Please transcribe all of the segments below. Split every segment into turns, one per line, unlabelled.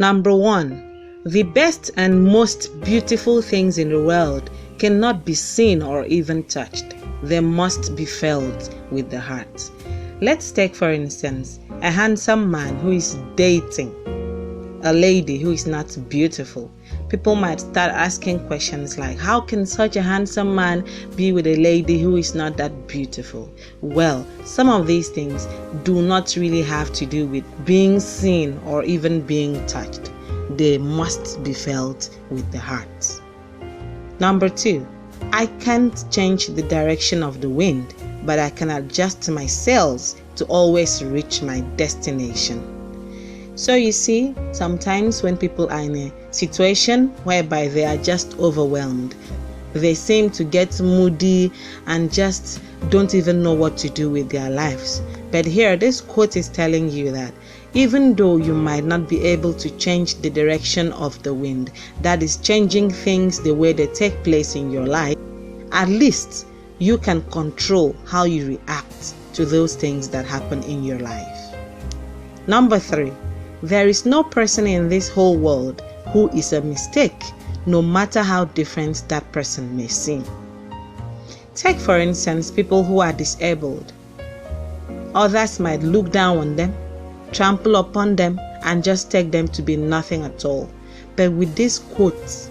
Number 1. The best and most beautiful things in the world cannot be seen or even touched. They must be felt with the heart. Let's take, for instance, a handsome man who is dating a lady who is not beautiful. People might start asking questions like, how can such a handsome man be with a lady who is not that beautiful? Well, some of these things do not really have to do with being seen or even being touched. They must be felt with the heart. Number 2, I can't change the direction of the wind, but I can adjust my sails to always reach my destination. So you see, sometimes when people are in a situation whereby they are just overwhelmed, they seem to get moody and just don't even know what to do with their lives. But here, this quote is telling you that even though you might not be able to change the direction of the wind, that is changing things the way they take place in your life, at least you can control how you react to those things that happen in your life. Number 3, there is no person in this whole world who is a mistake, no matter how different that person may seem. Take, for instance, people who are disabled. Others might look down on them, trample upon them, and just take them to be nothing at all. But with this quote,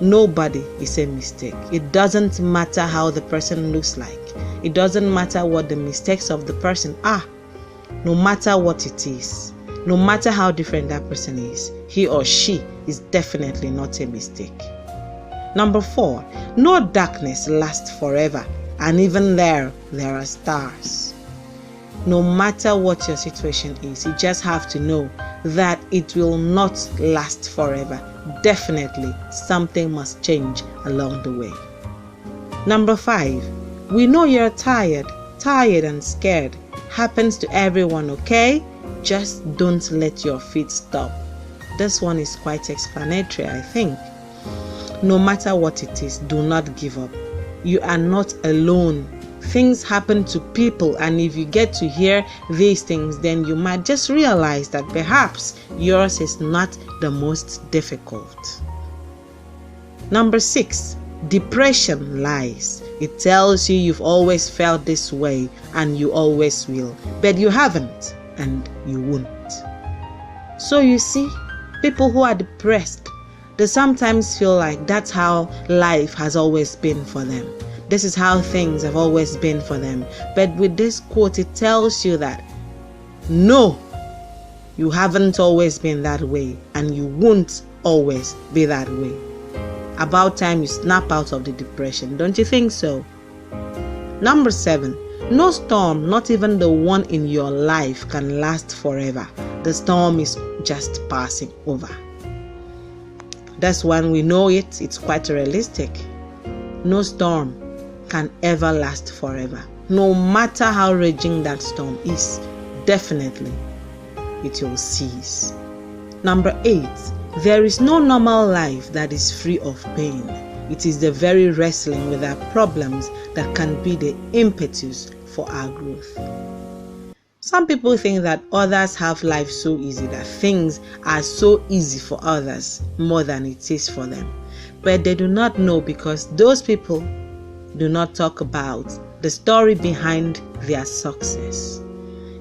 nobody is a mistake. It doesn't matter how the person looks like. It doesn't matter what the mistakes of the person are. No matter what it is, no matter how different that person is, he or she is definitely not a mistake. Number 4, no darkness lasts forever, and even there are stars. No matter what your situation is, you just have to know that it will not last forever. Definitely, something must change along the way. Number 5, we know you're tired and scared. Happens to everyone, okay? Just don't let your feet stop. This one is quite explanatory, I think. No matter what it is, do not give up. You are not alone. Things happen to people, and if you get to hear these things, then you might just realize that perhaps yours is not the most difficult. Number 6, depression lies. It tells you you've always felt this way and you always will, but you haven't and you won't. So you see, people who are depressed, they sometimes feel like that's how life has always been for them. This is how things have always been for them. But with this quote, it tells you that no, you haven't always been that way and you won't always be that way. About time you snap out of the depression, don't you think so? Number 7, no storm, not even the one in your life, can last forever. The storm is just passing over. That's when we know it's quite realistic. No storm can ever last forever. No matter how raging that storm is, definitely it will cease. Number 8, there is no normal life that is free of pain. It is the very wrestling with our problems that can be the impetus for our growth. Some people think that others have life so easy, that things are so easy for others more than it is for them. But they do not know, because those people do not talk about the story behind their success.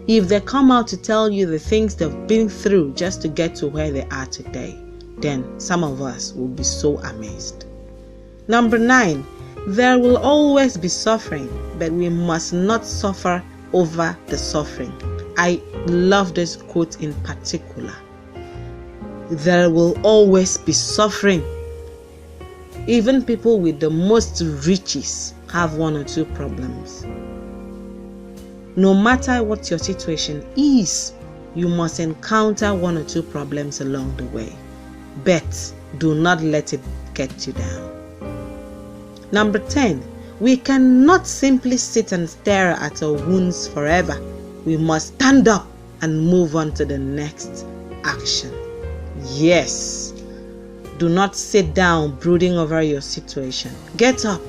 If they come out to tell you the things they've been through just to get to where they are today, then some of us will be so amazed. Number 9, there will always be suffering, but we must not suffer over the suffering. I love this quote in particular. There will always be suffering. Even people with the most riches have one or two problems. No matter what your situation is, you must encounter one or two problems along the way. But do not let it get you down. Number 10, we cannot simply sit and stare at our wounds forever. We must stand up and move on to the next action. Yes, do not sit down brooding over your situation. Get up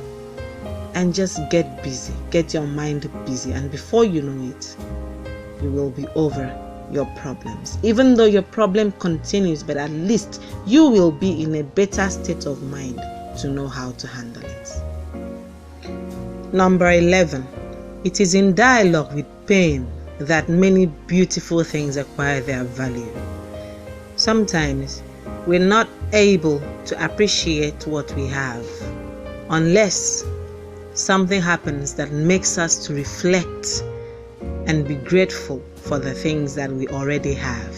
and just get busy. Get your mind busy, and before you know it, you will be over your problems. Even though your problem continues, but at least you will be in a better state of mind to know how to handle it. Number 11. It is in dialogue with pain that many beautiful things acquire their value. Sometimes we're not able to appreciate what we have unless something happens that makes us to reflect and be grateful for the things that we already have.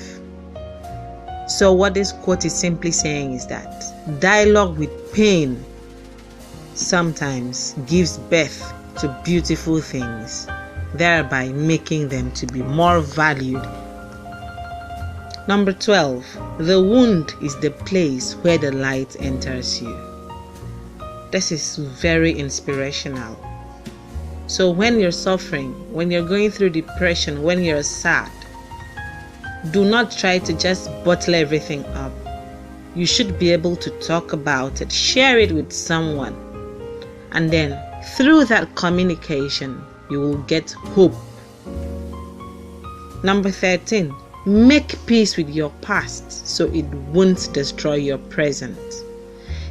So what this quote is simply saying is that dialogue with pain sometimes gives birth to beautiful things, thereby making them to be more valued. Number 12. The wound is the place where the light enters you. This is very inspirational. So when you're suffering, when you're going through depression, when you're sad, do not try to just bottle everything up. You should be able to talk about it, share it with someone, and then through that communication, you will get hope. Number 13. Make peace with your past so it won't destroy your present.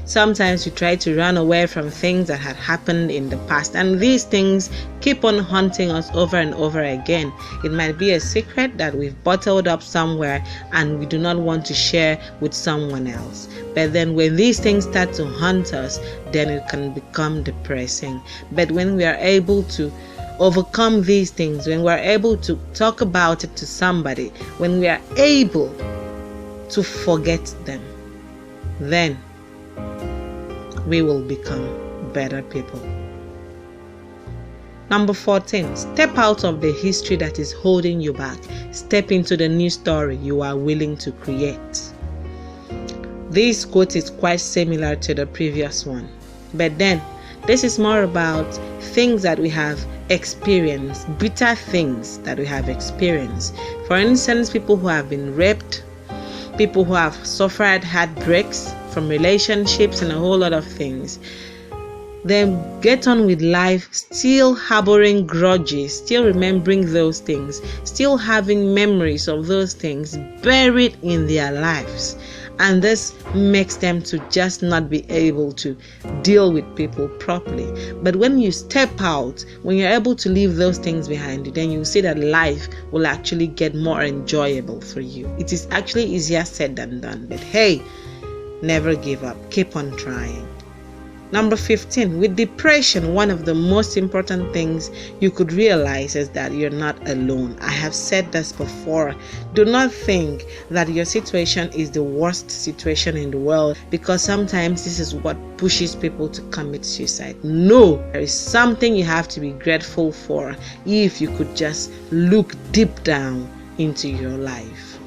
Sometimes we try to run away from things that had happened in the past, and these things keep on haunting us over and over again. It might be a secret that we've bottled up somewhere and we do not want to share with someone else. But then when these things start to haunt us, then it can become depressing. But when we are able to overcome these things, when we are able to talk about it to somebody, when we are able to forget them, then we will become better people. Number 14. Step out of the history that is holding you back. Step into the new story you are willing to create. This quote is quite similar to the previous one, but then this is more about things that we have experienced, bitter things that we have experienced. For instance, people who have been raped, people who have suffered heartbreaks from relationships and a whole lot of things. Then get on with life, still harboring grudges, still remembering those things, still having memories of those things buried in their lives. And this makes them to just not be able to deal with people properly. But when you step out, when you're able to leave those things behind you, then you see that life will actually get more enjoyable for you. It is actually easier said than done. But hey, never give up. Keep on trying. Number 15. With depression, one of the most important things you could realize is that you're not alone. I have said this before. Do not think that your situation is the worst situation in the world, because sometimes this is what pushes people to commit suicide. No, there is something you have to be grateful for if you could just look deep down into your life.